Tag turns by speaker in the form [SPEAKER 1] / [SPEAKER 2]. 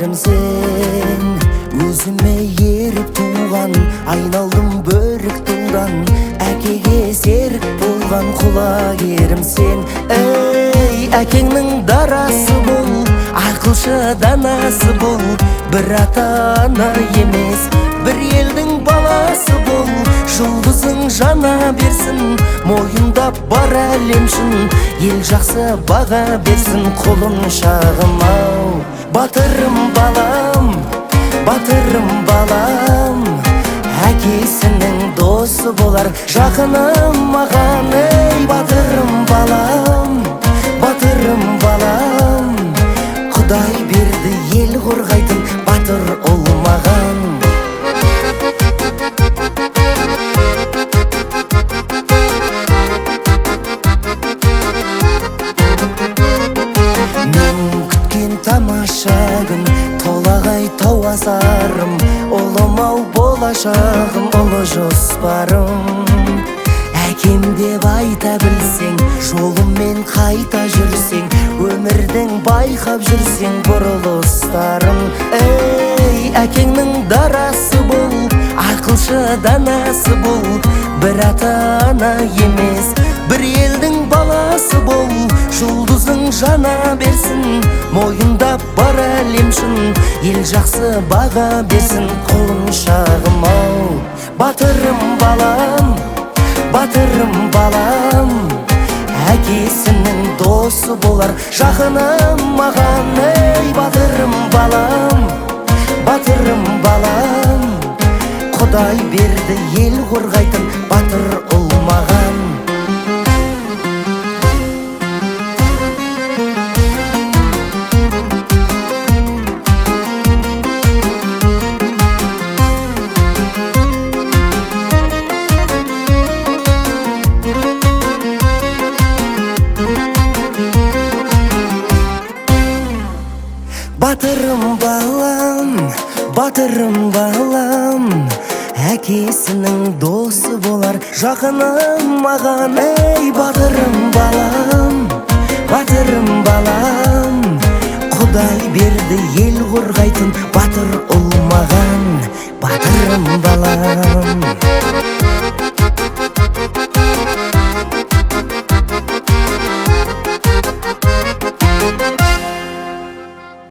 [SPEAKER 1] ерімсің. Өзіме еріп туған, айналдым бөрік тудан. Әкеге серік болған құлақ ерімсің. Ей, әкеңнің дарасы бол, ақылшы данасы бол. Бір ата-ана емес, бір елдің баласы бол. Жұлдызың жана берсін, мойындап бар әлем шын. Ел жақсы баға берсін, қолын шағым ау. Батырым балам, батырым балам, әкесінің досы болар жақыным маған. Ей, батырым балам, батырым балам, Құдай берді ел қорғайтын батыр ұл маған. Тамаша күн, толағай тау асарым, ұлым-ау болашағым, ұлы жоспарым. Әкем деп айта білсең, жолыммен қайта жүрсең, өмірдің байқап жүрсең бұрылыстарың. Ей, әкеңнің дарасы бол, ақылшы данасы бол. Бір ата-ана емес, бір елдің баласы бол. Жұлдызың жана берсін, мойындап бар әлем шын. Ел жақсы баға берсін, қолын шағым ау. Батырым балам, батырым балам, әкесінің досы болар жақыным маған. Ей, батырым балам, батырым балам, Құдай берді ел қорғайтын батыр ұл маған. Батырым балам, батырым балам, әкесінің досы болар жақыным маған. Ей, батырым балам, батырым балам, Құдай берді ел қорғайтын батыр ұл маған. Батырым балам.